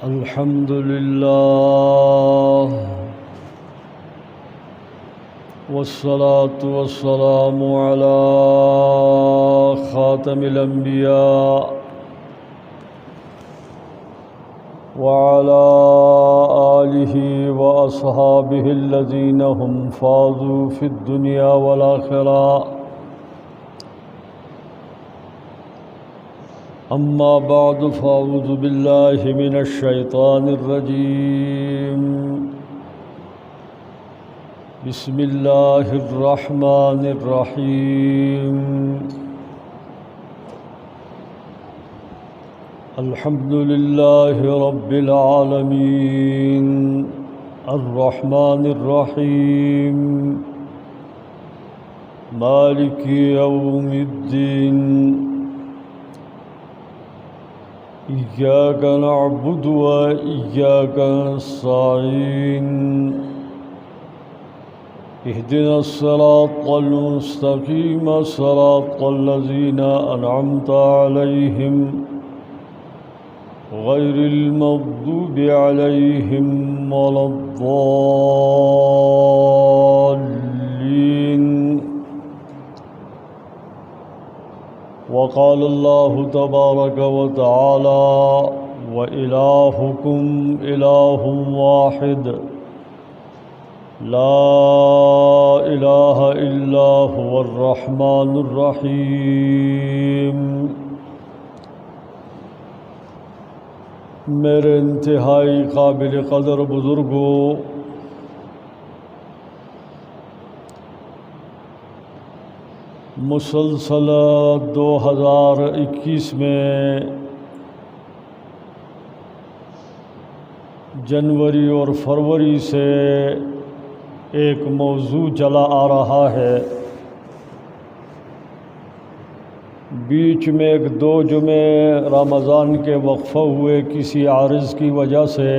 الحمد لله والصلاة والسلام على خاتم الأنبياء وعلى آله وأصحابه الذين هم فازوا في الدنيا والآخرة. أما بعد فأعوذ بالله من الشيطان الرجيم. بسم الله الرحمن الرحيم. الحمد لله رب العالمين الرحمن الرحيم مالك يوم الدين. إياك نعبد وإياك نستعين. اهدنا الصراط المستقيم صراط الذين أنعمت عليهم غير المغضوب عليهم ولا الضالين. وقال الله تبارك وتعالى وإلهكم إله واحد لا إله إلا هو الرحمن الرحيم. میرے انتہائی قابل قدر بزرگوں، مسلسل 2021 میں جنوری اور فروری سے ایک موضوع چلا آ رہا ہے. بیچ میں ایک دو جمعے رمضان کے وقفہ ہوئے کسی عارض کی وجہ سے،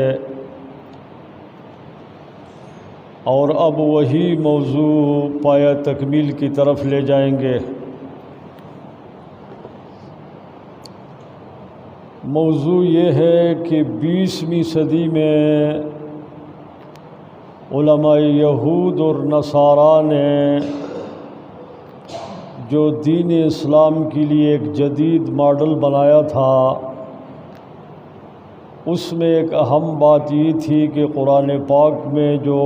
اور اب وہی موضوع پایہ تکمیل کی طرف لے جائیں گے. موضوع یہ ہے کہ 20ویں صدی میں علماء یہود اور نصارہ نے جو دین اسلام کے لیے ایک جدید ماڈل بنایا تھا، اس میں ایک اہم بات یہ تھی کہ قرآن پاک میں جو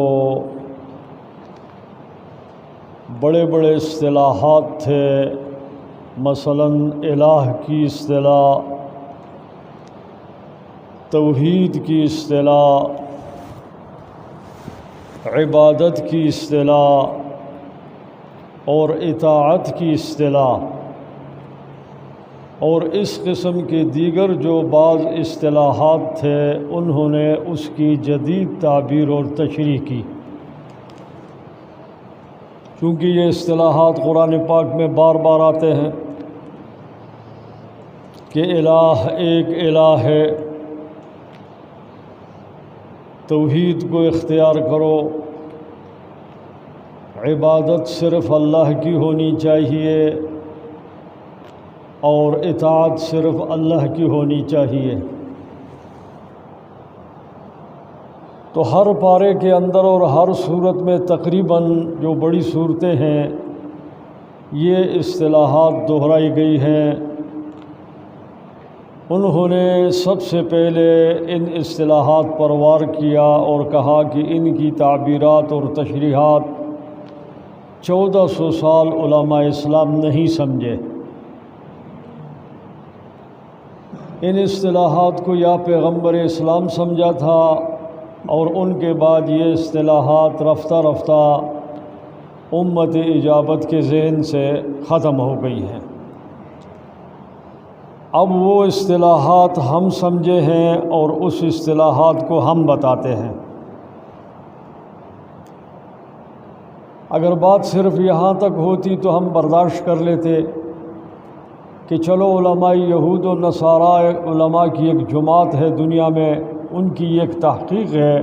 بڑے بڑے اصطلاحات تھے، مثلاً الہ کی اصطلاح، توحید کی اصطلاح، عبادت کی اصطلاح اور اطاعت کی اصطلاح، اور اس قسم کے دیگر جو بعض اصطلاحات تھے، انہوں نے اس کی جدید تعبیر اور تشریح کی. چونکہ یہ اصطلاحات قرآن پاک میں بار بار آتے ہیں کہ الہ ایک الہ ہے، توحید کو اختیار کرو، عبادت صرف اللہ کی ہونی چاہیے، اور اطاعت صرف اللہ کی ہونی چاہیے. تو ہر پارے کے اندر اور ہر صورت میں تقریباً جو بڑی صورتیں ہیں، یہ اصطلاحات دہرائی گئی ہیں. انہوں نے سب سے پہلے ان اصطلاحات پر وار کیا اور کہا کہ ان کی تعبیرات اور تشریحات 1400 سال علماء اسلام نہیں سمجھے. ان اصطلاحات کو یا پیغمبر اسلام سمجھا تھا، اور ان کے بعد یہ اصطلاحات رفتہ رفتہ امت اجابت کے ذہن سے ختم ہو گئی ہیں. اب وہ اصطلاحات ہم سمجھے ہیں اور اس اصطلاحات کو ہم بتاتے ہیں. اگر بات صرف یہاں تک ہوتی تو ہم برداشت کر لیتے کہ چلو علماء یہود و نصارہ علماء کی ایک جماعت ہے دنیا میں، ان کی ایک تحقیق ہے،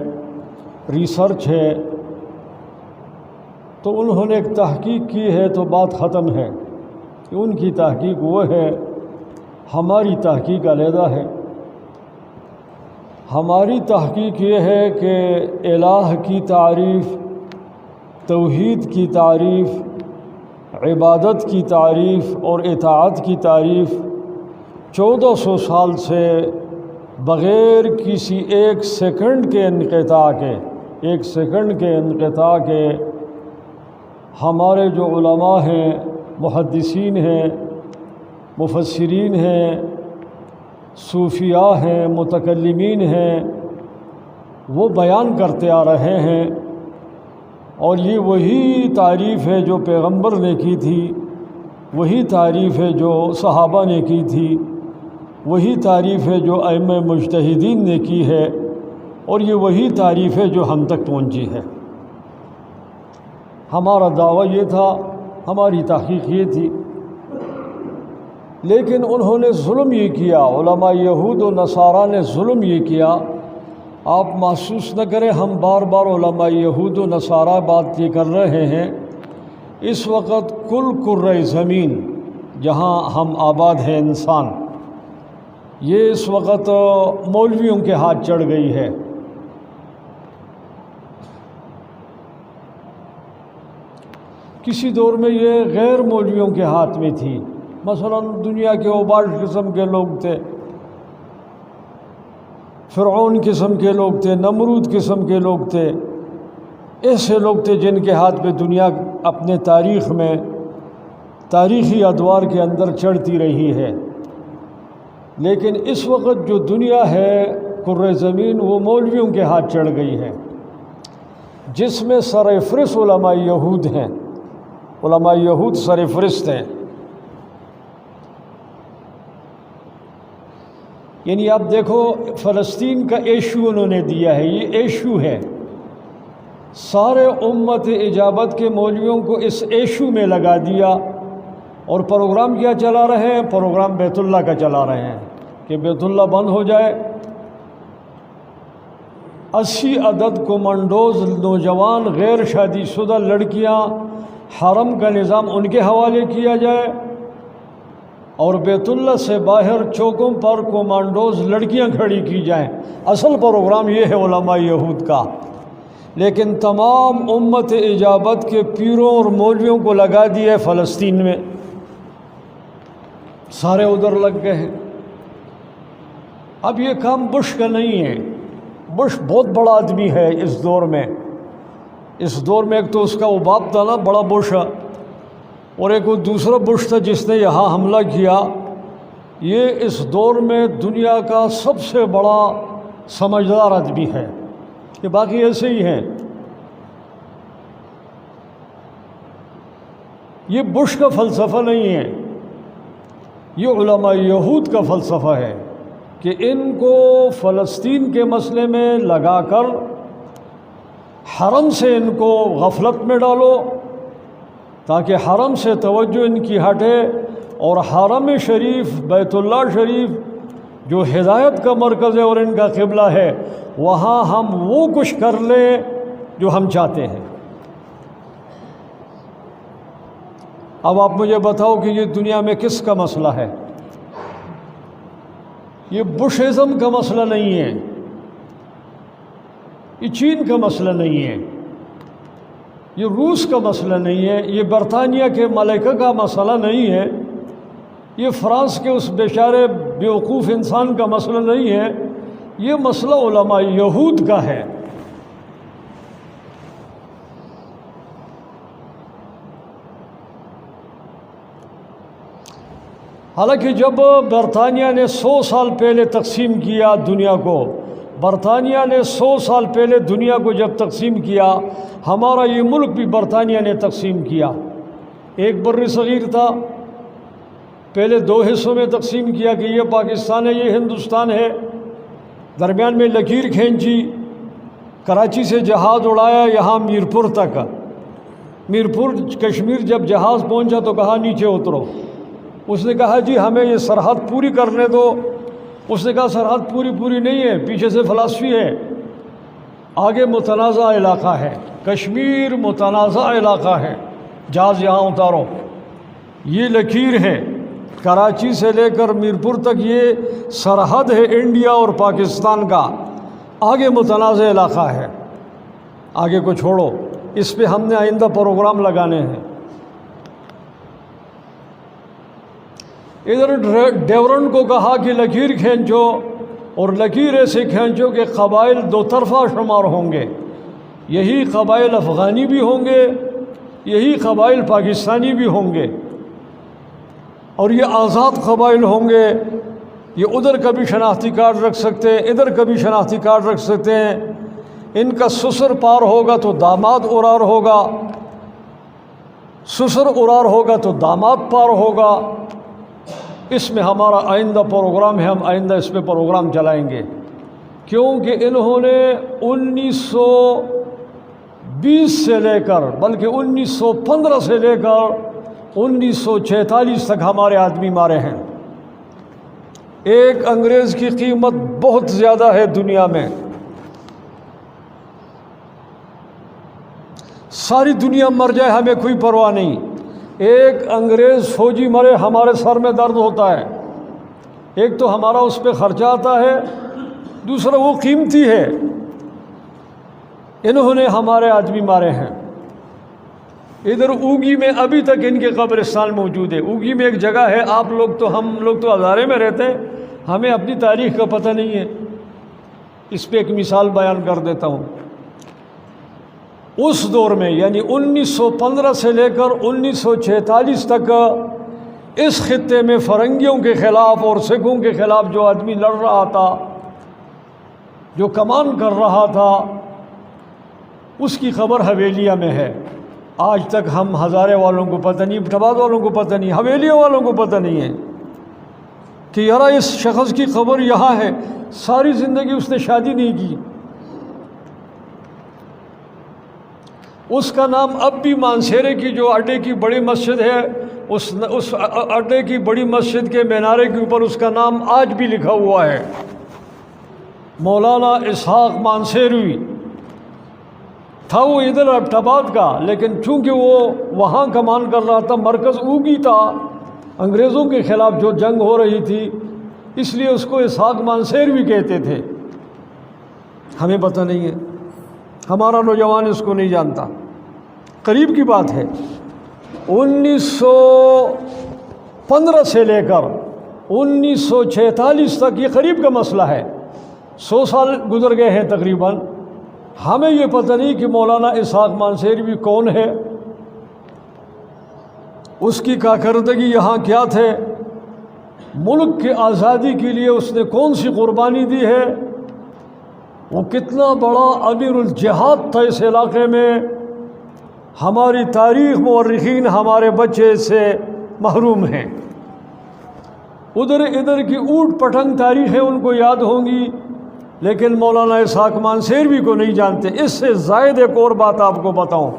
ریسرچ ہے، تو انہوں نے ایک تحقیق کی ہے تو بات ختم ہے. کہ ان کی تحقیق وہ ہے، ہماری تحقیق علیحدہ ہے. ہماری تحقیق یہ ہے کہ الہ کی تعریف، توحید کی تعریف، عبادت کی تعریف اور اطاعت کی تعریف 1400 سال سے بغیر کسی ایک سیکنڈ کے انقطاع کے ہمارے جو علماء ہیں، محدثین ہیں، مفسرین ہیں، صوفیاء ہیں، متکلمین ہیں، وہ بیان کرتے آ رہے ہیں۔ اور یہ وہی تعریف ہے جو پیغمبر نے کی تھی، وہی تعریف ہے جو صحابہ نے کی تھی، وہی تعریف ہے جو ائمہ مجتہدین نے کی ہے، اور یہ وہی تعریف ہے جو ہم تک پہنچی ہے۔ ہمارا دعویٰ یہ تھا، ہماری تحقیق یہ تھی، لیکن انہوں نے ظلم یہ کیا، علماء یہود و نصارہ نے ظلم یہ کیا۔ آپ محسوس نہ کریں ہم بار بار علماء یہود و نصارہ بات یہ کر رہے ہیں، اس وقت کل کرۂ زمین جہاں ہم آباد ہیں انسان، یہ اس وقت مولویوں کے ہاتھ چڑھ گئی ہے۔ کسی دور میں یہ غیر مولویوں کے ہاتھ میں تھی، مثلا دنیا کے اوباش قسم کے لوگ تھے، فرعون قسم کے لوگ تھے، نمرود قسم کے لوگ تھے، ایسے لوگ تھے جن کے ہاتھ پہ دنیا اپنے تاریخ میں تاریخی ادوار کے اندر چڑھتی رہی ہے۔ لیکن اس وقت جو دنیا ہے کرۂ زمین، وہ مولویوں کے ہاتھ چڑھ گئی ہے، جس میں سرفرست علماء یہود ہیں، علماء یہود سرفرست ہیں۔ یعنی آپ دیکھو فلسطین کا ایشو انہوں نے دیا ہے، یہ ایشو ہے، سارے امت اجابت کے مولویوں کو اس ایشو میں لگا دیا، اور پروگرام کیا چلا رہے ہیں؟ پروگرام بیت اللہ کا چلا رہے ہیں کہ بیت اللہ بند ہو جائے، 80 عدد کمانڈوز نوجوان غیر شادی شدہ لڑکیاں، حرم کا نظام ان کے حوالے کیا جائے، اور بیت اللہ سے باہر چوکوں پر کمانڈوز لڑکیاں کھڑی کی جائیں۔ اصل پروگرام یہ ہے علماء یہود کا، لیکن تمام امت اجابت کے پیروں اور مولویوں کو لگا دیا ہے فلسطین میں، سارے ادھر لگ گئے ہیں۔ اب یہ کام بش کا نہیں ہے، بش بہت بڑا آدمی ہے اس دور میں۔ اس دور میں ایک تو اس کا وہ باپ تھا نا بڑا بش، اور ایک وہ دوسرا بش تھا جس نے یہاں حملہ کیا۔ یہ اس دور میں دنیا کا سب سے بڑا سمجھدار آدمی ہے، کہ باقی ایسے ہی ہیں۔ یہ بش کا فلسفہ نہیں ہے، یہ علماء یہود کا فلسفہ ہے کہ ان کو فلسطین کے مسئلے میں لگا کر حرم سے ان کو غفلت میں ڈالو، تاکہ حرم سے توجہ ان کی ہٹے، اور حرم شریف بیت اللہ شریف جو ہدایت کا مرکز ہے اور ان کا قبلہ ہے، وہاں ہم وہ کچھ کر لیں جو ہم چاہتے ہیں۔ اب آپ مجھے بتاؤ کہ یہ دنیا میں کس کا مسئلہ ہے؟ یہ بشازم کا مسئلہ نہیں ہے، یہ چین کا مسئلہ نہیں ہے، یہ روس کا مسئلہ نہیں ہے، یہ برطانیہ کے ملکہ کا مسئلہ نہیں ہے، یہ فرانس کے اس بیچارے بیوقوف انسان کا مسئلہ نہیں ہے، یہ مسئلہ علماء یہود کا ہے۔ حالانکہ جب برطانیہ نے 100 سال پہلے تقسیم کیا دنیا کو، برطانیہ نے 100 سال پہلے دنیا کو جب تقسیم کیا، ہمارا یہ ملک بھی برطانیہ نے تقسیم کیا۔ ایک بر صغیر تھا، پہلے 2 حصوں میں تقسیم کیا کہ یہ پاکستان ہے، یہ ہندوستان ہے، درمیان میں لکیر کھینچی، کراچی سے جہاز اڑایا یہاں میرپور تک، میرپور کشمیر جب جہاز پہنچا تو کہا نیچے اترو، اس نے کہا جی ہمیں یہ سرحد پوری کرنے دو، اس نے کہا سرحد پوری نہیں ہے، پیچھے سے فلسفی ہے، آگے متنازع علاقہ ہے، کشمیر متنازع علاقہ ہے، جہاز یہاں اتارو، یہ لکیر ہے، کراچی سے لے کر میرپور تک یہ سرحد ہے انڈیا اور پاکستان کا، آگے متنازع علاقہ ہے، آگے کو چھوڑو، اس پہ ہم نے آئندہ پروگرام لگانے ہیں۔ ادھر ڈیورنڈ کو کہا کہ لکیر کھینچو، اور لکیر ایسے کھینچو کہ قبائل دو طرفہ شمار ہوں گے، یہی قبائل افغانی بھی ہوں گے، یہی قبائل پاکستانی بھی ہوں گے، اور یہ آزاد قبائل ہوں گے۔ یہ ادھر کا بھی شناختی کارڈ رکھ سکتے ہیں، ادھر کا بھی شناختی کارڈ رکھ سکتے ہیں۔ ان کا سسر پار ہوگا تو داماد اورار ہوگا، سسر اورار ہوگا تو داماد پار ہوگا۔ اس میں ہمارا آئندہ پروگرام ہے، ہم آئندہ اس پہ پروگرام چلائیں گے، کیونکہ انہوں نے 1920 سے لے کر بلکہ 1915 سے لے کر 1946 تک ہمارے آدمی مارے ہیں۔ ایک انگریز کی قیمت بہت زیادہ ہے دنیا میں، ساری دنیا مر جائے ہمیں کوئی پرواہ نہیں، ایک انگریز فوجی مرے ہمارے سر میں درد ہوتا ہے۔ ایک تو ہمارا اس پہ خرچہ آتا ہے، دوسرا وہ قیمتی ہے۔ انہوں نے ہمارے آدمی مارے ہیں۔ ادھر اوگی میں ابھی تک ان کے قبرستان موجود ہے۔ اوگی میں ایک جگہ ہے، ہم لوگ تو ہزارے میں رہتے ہیں، ہمیں اپنی تاریخ کا پتہ نہیں ہے۔ اس پہ ایک مثال بیان کر دیتا ہوں۔ اس دور میں یعنی 1915 سے لے کر 1946 تک اس خطے میں فرنگیوں کے خلاف اور سکھوں کے خلاف جو آدمی لڑ رہا تھا، جو کمان کر رہا تھا، اس کی خبر حویلیہ میں ہے۔ آج تک ہم ہزارے والوں کو پتہ نہیں، ٹباد والوں کو پتہ نہیں، حویلیہ والوں کو پتہ نہیں ہے کہ یار اس شخص کی خبر یہاں ہے۔ ساری زندگی اس نے شادی نہیں کی، اس کا نام اب بھی مانسیرے کی جو اڈے کی بڑی مسجد ہے، اس اڈے کی بڑی مسجد کے مینارے کے اوپر اس کا نام آج بھی لکھا ہوا ہے، مولانا اسحاق مانسیروی تھا۔ وہ ادھر ابٹاباد کا، لیکن چونکہ وہ وہاں کمان کر رہا تھا، مرکز اوگی تھا، انگریزوں کے خلاف جو جنگ ہو رہی تھی، اس لیے اس کو اسحاق مانسیروی کہتے تھے۔ ہمیں پتہ نہیں ہے، ہمارا نوجوان اس کو نہیں جانتا۔ قریب کی بات ہے، 1915 سے لے کر 1946 تک یہ قریب کا مسئلہ ہے، 100 سال گزر گئے ہیں تقریباً۔ ہمیں یہ پتہ نہیں کہ مولانا اسحاق مانسیروی کون ہے، اس کی کارکردگی یہاں کیا تھے، ملک کی آزادی کے لیے اس نے کون سی قربانی دی ہے، وہ کتنا بڑا امیر الجہاد تھا اس علاقے میں۔ ہماری تاریخ مورخین، ہمارے بچے سے محروم ہیں۔ ادھر کی اوٹ پٹنگ تاریخیں ان کو یاد ہوں گی، لیکن مولانا اسحاق مانسیروی کو نہیں جانتے۔ اس سے زائد ایک اور بات آپ کو بتاؤں،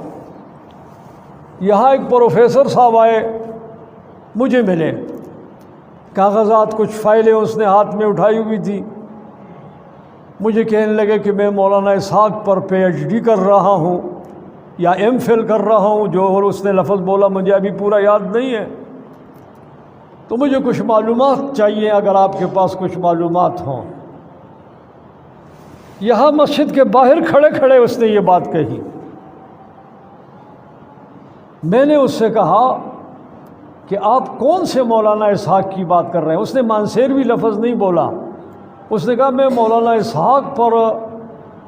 یہاں ایک پروفیسر صاحب آئے، مجھے ملے، کاغذات کچھ فائلیں اس نے ہاتھ میں اٹھائی ہوئی تھی، مجھے کہنے لگے کہ میں مولانا اسحاق پر PhD کر رہا ہوں یا MPhil کر رہا ہوں، جو اور اس نے لفظ بولا مجھے ابھی پورا یاد نہیں ہے، تو مجھے کچھ معلومات چاہیے، اگر آپ کے پاس کچھ معلومات ہوں۔ یہاں مسجد کے باہر کھڑے کھڑے اس نے یہ بات کہی۔ میں نے اس سے کہا کہ آپ کون سے مولانا اسحاق کی بات کر رہے ہیں؟ اس نے مانسیروی لفظ نہیں بولا، اس نے کہا میں مولانا اسحاق پر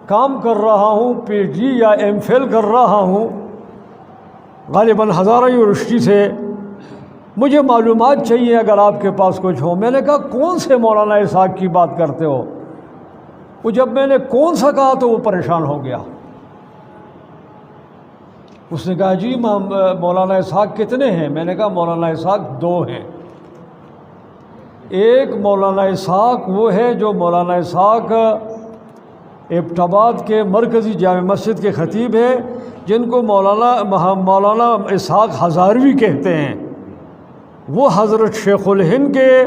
کام کر رہا ہوں، PhD یا MPhil کر رہا ہوں، غالباً ہزارہ یونیورسٹی سے، مجھے معلومات چاہیے اگر آپ کے پاس کچھ ہو۔ میں نے کہا کون سے مولانا اسحاق کی بات کرتے ہو؟ وہ جب میں نے کون سا کہا تو وہ پریشان ہو گیا۔ اس نے کہا جی مولانا اسحاق کتنے ہیں؟ میں نے کہا مولانا اسحاق 2 ہیں۔ ایک مولانا اسحاق وہ ہے جو مولانا اسحاق ایبٹ-آباد کے مرکزی جامع مسجد کے خطیب ہیں، جن کو مولانا اسحاق ہزاروی کہتے ہیں۔ وہ حضرت شیخ الہند کے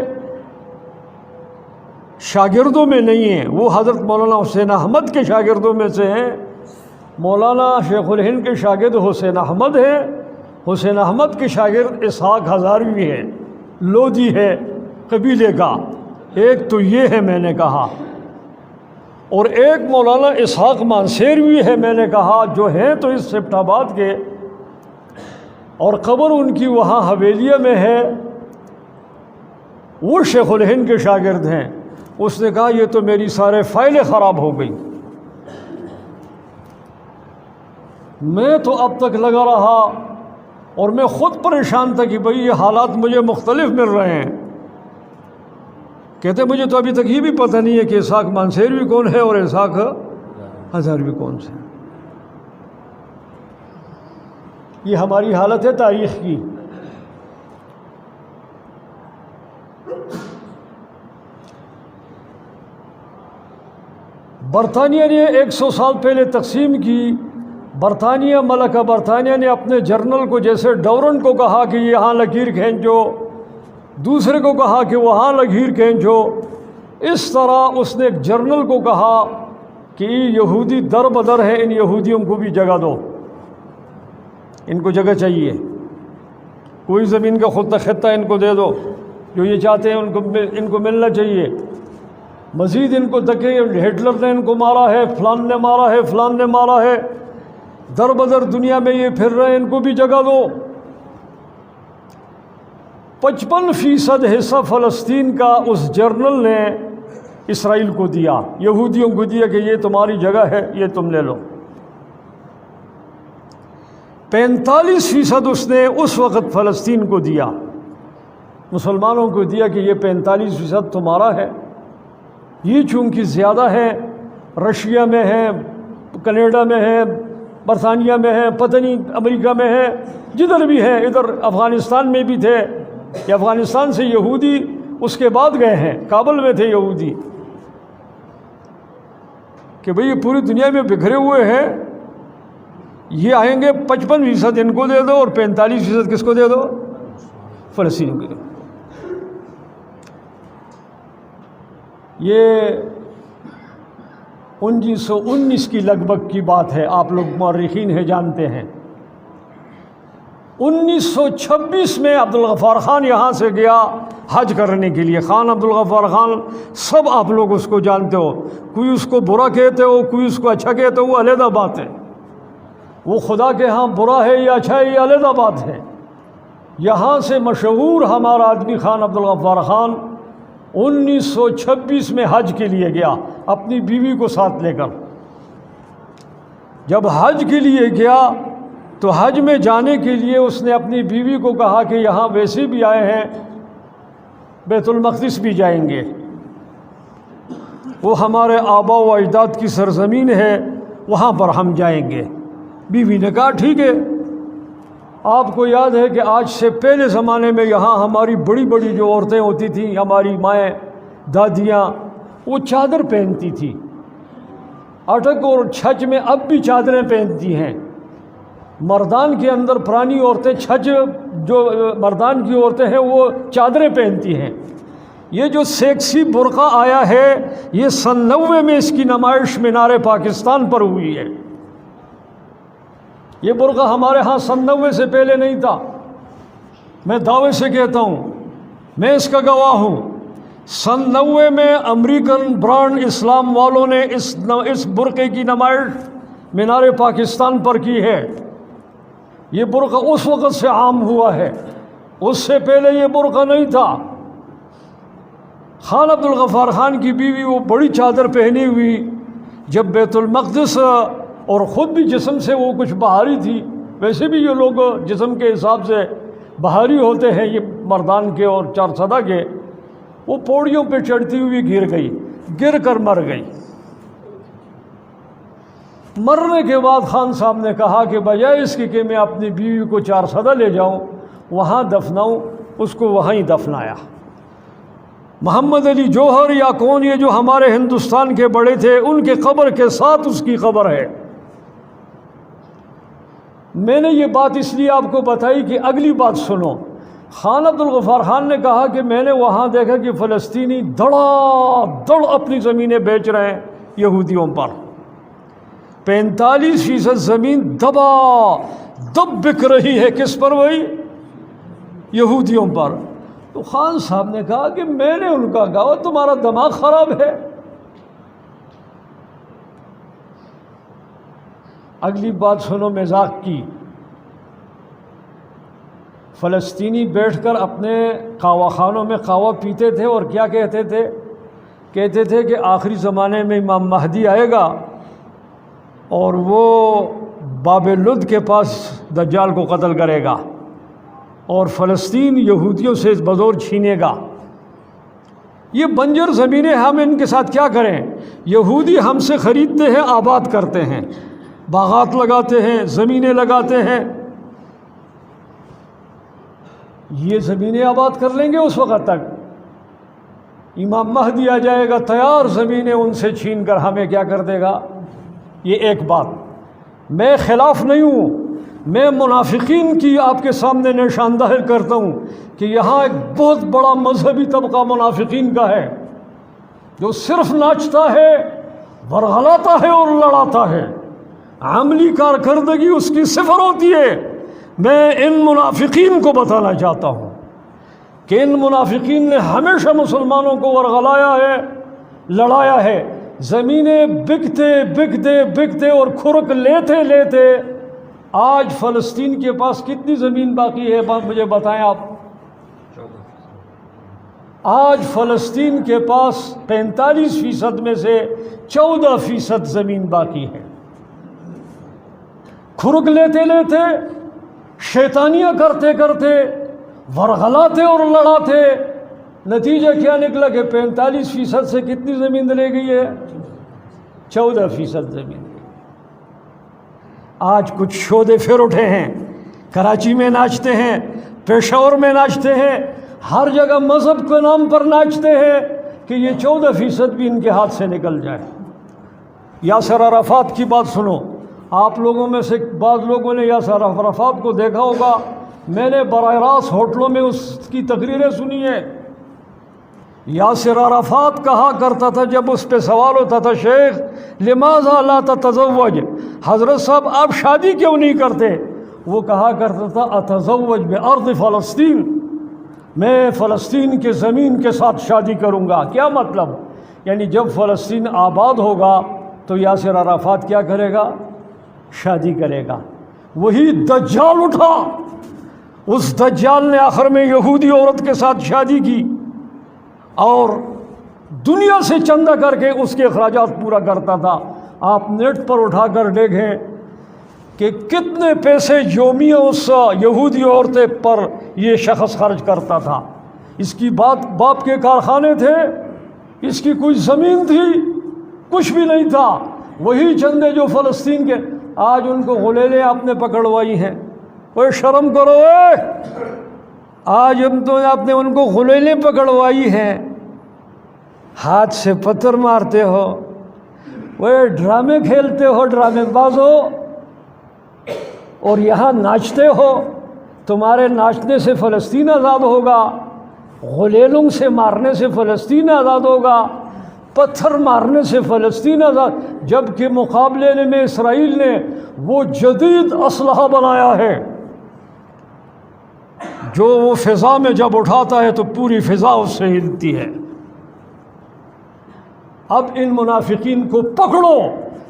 شاگردوں میں نہیں ہیں، وہ حضرت مولانا حسین احمد کے شاگردوں میں سے ہیں۔ مولانا شیخ الہند کے شاگرد حسین احمد ہیں، حسین احمد کے شاگرد اسحاق ہزاروی ہے، لودھی ہے قبیلے کا۔ ایک تو یہ ہے، میں نے کہا اور ایک مولانا اسحاق مانسیروی ہے، میں نے کہا جو ہیں تو اس سپٹ آباد کے، اور قبر ان کی وہاں حویلیہ میں ہے، وہ شیخ الہند کے شاگرد ہیں۔ اس نے کہا یہ تو میری سارے فائلیں خراب ہو گئی۔ میں تو اب تک لگا رہا اور میں خود پریشان تھا کہ بھئی یہ حالات مجھے مختلف مل رہے ہیں۔ کہتے مجھے تو ابھی تک یہ بھی پتہ نہیں ہے کہ اسحاق مانسیروی کون ہے اور اسحاق ہزاروی کون سے۔ یہ ہماری حالت ہے تاریخ کی۔ برطانیہ نے 100 سال پہلے تقسیم کی۔ برطانیہ، ملکہ برطانیہ نے اپنے جرنل کو، جیسے ڈورن کو کہا کہ یہاں لکیر کھینچو، دوسرے کو کہا کہ وہاں لکیر کھینچو، اس طرح اس نے ایک جرنل کو کہا کہ یہودی در بدر ہے، ان یہودیوں کو بھی جگہ دو، ان کو جگہ چاہیے، کوئی زمین کا خود خطہ ان کو دے دو، جو یہ چاہتے ہیں ان کو ملنا چاہیے۔ مزید ان کو دکے، ہٹلر نے ان کو مارا ہے، فلان نے مارا ہے، فلان نے مارا ہے، در بدر دنیا میں یہ پھر رہے ہیں، ان کو بھی جگہ دو۔ 55% حصہ فلسطین کا اس جرنل نے اسرائیل کو دیا، یہودیوں کو دیا کہ یہ تمہاری جگہ ہے، یہ تم لے لو۔ 45% اس نے اس وقت فلسطین کو دیا، مسلمانوں کو دیا کہ یہ 45% تمہارا ہے۔ یہ چونکہ زیادہ ہے، رشیا میں ہے، کینیڈا میں ہے، برطانیہ میں ہے، پتہ نہیں امریکہ میں ہے، جدھر بھی ہے، ادھر افغانستان میں بھی تھے، کہ افغانستان سے یہودی اس کے بعد گئے ہیں، کابل میں تھے یہودی، کہ بھئی یہ پوری دنیا میں بکھرے ہوئے ہیں، یہ آئیں گے 55% ان کو دے دو اور 45% کس کو دے دو؟ فلسطینیوں کو دے دو۔ یہ 1919 کی لگ بھگ کی بات ہے، آپ لوگ مورخین ہیں جانتے ہیں۔ 1926 میں عبدالغفار خان یہاں سے گیا حج کرنے کے لیے، خان عبدالغفار خان، سب آپ لوگ اس کو جانتے ہو، کوئی اس کو برا کہتے ہو، کوئی اس کو اچھا کہتے ہو، وہ علیحدہ بات ہے، وہ خدا کے ہاں برا ہے یا اچھا ہے یہ علیحدہ بات ہے۔ یہاں سے مشہور ہمارا آدمی خان عبدالغفار خان 1926 میں حج کے لیے گیا اپنی بیوی کو ساتھ لے کر۔ جب حج کے لیے گیا تو حج میں جانے کے لیے اس نے اپنی بیوی کو کہا کہ یہاں ویسے بھی آئے ہیں، بیت المقدس بھی جائیں گے، وہ ہمارے آبا و اجداد کی سرزمین ہے، وہاں پر ہم جائیں گے۔ بیوی نے کہا ٹھیک ہے۔ آپ کو یاد ہے کہ آج سے پہلے زمانے میں یہاں ہماری بڑی بڑی جو عورتیں ہوتی تھیں، ہماری مائیں، دادیاں، وہ چادر پہنتی تھی، اٹک اور چھچ میں اب بھی چادریں پہنتی ہیں۔ مردان کے اندر پرانی عورتیں، چھچ جو مردان کی عورتیں ہیں وہ چادریں پہنتی ہیں۔ یہ جو سیکسی برقع آیا ہے یہ 90 میں اس کی نمائش مینار پاکستان پر ہوئی ہے۔ یہ برقع ہمارے ہاں 90 سے پہلے نہیں تھا، میں دعوے سے کہتا ہوں، میں اس کا گواہ ہوں۔ 90 میں امریکن برانڈ اسلام والوں نے اس برقعے کی نمائش مینار پاکستان پر کی ہے۔ یہ برقع اس وقت سے عام ہوا ہے، اس سے پہلے یہ برقع نہیں تھا۔ خان عبدالغفار خان کی بیوی وہ بڑی چادر پہنی ہوئی جب بیت المقدس، اور خود بھی جسم سے وہ کچھ بہاری تھی، ویسے بھی یہ لوگ جسم کے حساب سے بہاری ہوتے ہیں یہ مردان کے اور چارسدہ کے، وہ پوڑیوں پہ چڑھتی ہوئی گر گئی، گر کر مر گئی۔ مرنے کے بعد خان صاحب نے کہا کہ بجائے اس کی کہ میں اپنی بیوی کو چارسدہ لے جاؤں وہاں دفناؤں، اس کو وہیں دفنایا۔ محمد علی جوہر یا کون یہ جو ہمارے ہندوستان کے بڑے تھے، ان کے قبر کے ساتھ اس کی قبر ہے۔ میں نے یہ بات اس لیے آپ کو بتائی کہ اگلی بات سنو۔ خان عبدالغفار خان نے کہا کہ میں نے وہاں دیکھا کہ فلسطینی دڑا دڑ اپنی زمینیں بیچ رہے ہیں یہودیوں پر، 45% زمین دبا دب بک رہی ہے، کس پر؟ وہی یہودیوں پر۔ تو خان صاحب نے کہا کہ میں نے ان کا کہا تمہارا دماغ خراب ہے، اگلی بات سنو مذاق کی، فلسطینی بیٹھ کر اپنے قہوہ خانوں میں قہوہ پیتے تھے اور کیا کہتے تھے؟ کہتے تھے کہ آخری زمانے میں امام مہدی آئے گا اور وہ باب لد کے پاس دجال کو قتل کرے گا اور فلسطین یہودیوں سے بزور چھینے گا۔ یہ بنجر زمینیں ہم ان کے ساتھ کیا کریں؟ یہودی ہم سے خریدتے ہیں، آباد کرتے ہیں، باغات لگاتے ہیں، زمینیں لگاتے ہیں۔ یہ زمینیں آباد کر لیں گے اس وقت تک، امام مہدی آ جائے گا، تیار زمینیں ان سے چھین کر ہمیں کیا کر دے گا۔ یہ ایک بات، میں خلاف نہیں ہوں، میں منافقین کی آپ کے سامنے نشاندہی کرتا ہوں کہ یہاں ایک بہت بڑا مذہبی طبقہ منافقین کا ہے جو صرف ناچتا ہے، ورغلاتا ہے اور لڑاتا ہے، عملی کارکردگی اس کی صفر ہوتی ہے۔ میں ان منافقین کو بتانا چاہتا ہوں کہ ان منافقین نے ہمیشہ مسلمانوں کو ورغلایا ہے، لڑایا ہے، زمینیں بکتے بکتے بکتے اور کھرک لیتے لیتے آج فلسطین کے پاس کتنی زمین باقی ہے مجھے بتائیں آپ؟ آج فلسطین کے پاس 45% میں سے 14% زمین باقی ہے۔ کھرک لیتے لیتے، شیطانیاں کرتے کرتے، ورغلاتے اور لڑاتے، نتیجہ کیا نکلا کہ 45% سے کتنی زمین لے گئی ہے؟ 14% زمین۔ آج کچھ شودے پھر اٹھے ہیں، کراچی میں ناچتے ہیں، پشاور میں ناچتے ہیں، ہر جگہ مذہب کے نام پر ناچتے ہیں کہ یہ 14% بھی ان کے ہاتھ سے نکل جائے۔ یاسر عرفات کی بات سنو، آپ لوگوں میں سے بعض لوگوں نے یاسر عرفات کو دیکھا ہوگا، میں نے براہ راست ہوٹلوں میں اس کی تقریریں سنی ہیں۔ یاسر عرفات کہا کرتا تھا جب اس پہ سوال ہوتا تھا، شیخ لماذا لا تتزوج، حضرت صاحب آپ شادی کیوں نہیں کرتے؟ وہ کہا کرتا تھا اتزوج بارض فلسطین، میں فلسطین کے زمین کے ساتھ شادی کروں گا۔ کیا مطلب؟ یعنی جب فلسطین آباد ہوگا تو یاسر عرفات کیا کرے گا؟ شادی کرے گا۔ وہی دجال اٹھا، اس دجال نے آخر میں یہودی عورت کے ساتھ شادی کی اور دنیا سے چندہ کر کے اس کے اخراجات پورا کرتا تھا۔ آپ نیٹ پر اٹھا کر دیکھیں کہ کتنے پیسے یومیہ اس یہودی عورتیں پر یہ شخص خرچ کرتا تھا۔ اس کی باپ کے کارخانے تھے، اس کی کوئی زمین تھی، کچھ بھی نہیں تھا۔ وہی چندے جو فلسطین کے، آج ان کو غلیلیں آپ نے پکڑوائی ہیں۔ اوے شرم کرو، آج ہم تو آپ نے ان کو غلیلیں پکڑوائی ہیں، ہاتھ سے پتھر مارتے ہو، وہ ڈرامے کھیلتے ہو، ڈرامے باز ہو، اور یہاں ناچتے ہو۔ تمہارے ناچنے سے فلسطین آزاد ہوگا، غلیلوں سے مارنے سے فلسطین آزاد ہوگا، پتھر مارنے سے فلسطین آزاد، جبکہ مقابلے میں اسرائیل نے وہ جدید اسلحہ بنایا ہے جو وہ فضا میں جب اٹھاتا ہے تو پوری فضا اس سے ہلتی ہے۔ اب ان منافقین کو پکڑو،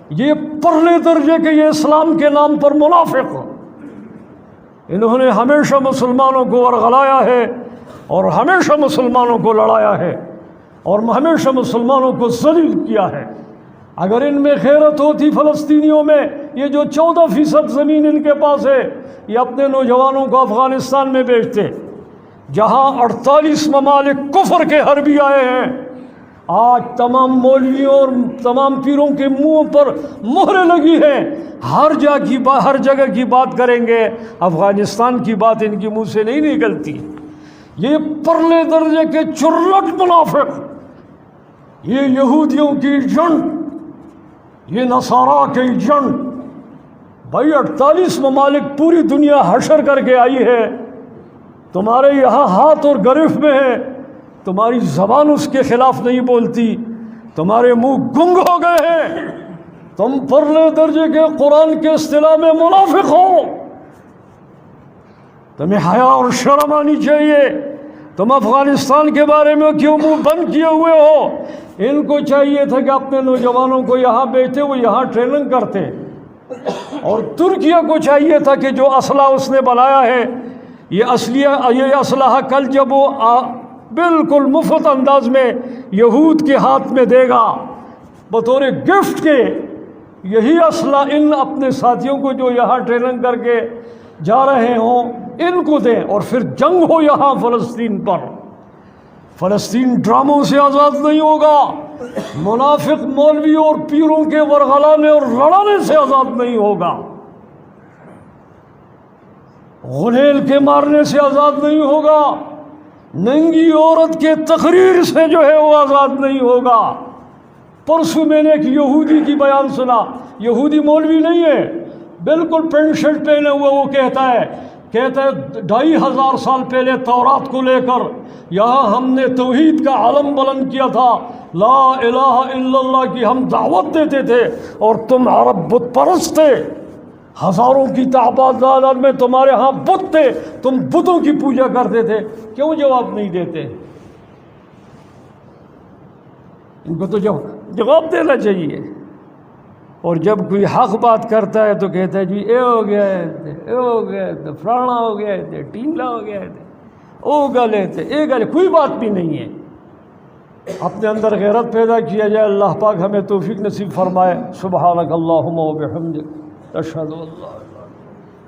یہ پرلے درجے کے یہ اسلام کے نام پر منافق، انہوں نے ہمیشہ مسلمانوں کو ورغلایا ہے اور ہمیشہ مسلمانوں کو لڑایا ہے اور ہمیشہ مسلمانوں کو ذلیل کیا ہے۔ اگر ان میں غیرت ہوتی فلسطینیوں میں، یہ جو 14% زمین ان کے پاس ہے، یہ اپنے نوجوانوں کو افغانستان میں بیچتے، جہاں 48 ممالک کفر کے حربی آئے ہیں۔ آج تمام مولویوں اور تمام پیروں کے منہ پر مہریں لگی ہیں، ہر جگہ کی بات کریں گے، افغانستان کی بات ان کے منہ سے نہیں نکلتی۔ یہ پرلے درجے کے چرلٹ منافق، یہ یہودیوں کی جنگ، یہ نصارا کی جنگ۔ بھائی 48 ممالک پوری دنیا حشر کر کے آئی ہے، تمہارے یہاں ہاتھ اور گرفت میں ہے، تمہاری زبان اس کے خلاف نہیں بولتی، تمہارے منہ گنگ ہو گئے ہیں، تم پرلے درجے کے قرآن کے اصطلاح میں منافق ہو۔ تمہیں حیا اور شرم آنی چاہیے۔ تم افغانستان کے بارے میں کیوں منہ بند کیے ہوئے ہو؟ ان کو چاہیے تھا کہ اپنے نوجوانوں کو یہاں بیچتے، وہ یہاں ٹریننگ کرتے، اور ترکیہ کو چاہیے تھا کہ جو اسلحہ اس نے بنایا ہے یہ اسلحہ کل جب وہ بالکل مفت انداز میں یہود کے ہاتھ میں دے گا بطور گفٹ کے، یہی اسلحہ ان اپنے ساتھیوں کو جو یہاں ٹریننگ کر کے جا رہے ہوں ان کو دیں، اور پھر جنگ ہو یہاں فلسطین پر۔ فلسطین ڈراموں سے آزاد نہیں ہوگا، منافق مولوی اور پیروں کے ورغلانے اور لڑانے سے آزاد نہیں ہوگا، غلیل کے مارنے سے آزاد نہیں ہوگا، ننگی عورت کے تقریر سے جو ہے وہ آزاد نہیں ہوگا۔ پرسوں میں نے ایک یہودی کی بیان سنا، یہودی مولوی نہیں ہے، بالکل پینٹ شرٹ پہنے ہوئے، وہ کہتا ہے 2500 سال پہلے تورات کو لے کر یہاں ہم نے توحید کا علم بلند کیا تھا، لا الہ الا اللہ کی ہم دعوت دیتے تھے، اور تم عرب بت پرست تھے، ہزاروں کی تعداد میں تمہارے ہاں بت تھے، تم بتوں کی پوجا کرتے تھے، کیوں جواب نہیں دیتے؟ ان کو تو جواب دینا چاہیے۔ اور جب کوئی حق بات کرتا ہے تو کہتا ہے جی اے ہو گیا ہے، اے ہو گیا ہے، فلانا ہو گیا ہے، ٹیملا ہو گیا ہے، او گلے تھے، اے گلے، کوئی بات بھی نہیں ہے۔ اپنے اندر غیرت پیدا کیا جائے، اللہ پاک ہمیں توفیق نصیب فرمائے۔ سبحانک اللہم و بحمدک، اشہد ان لا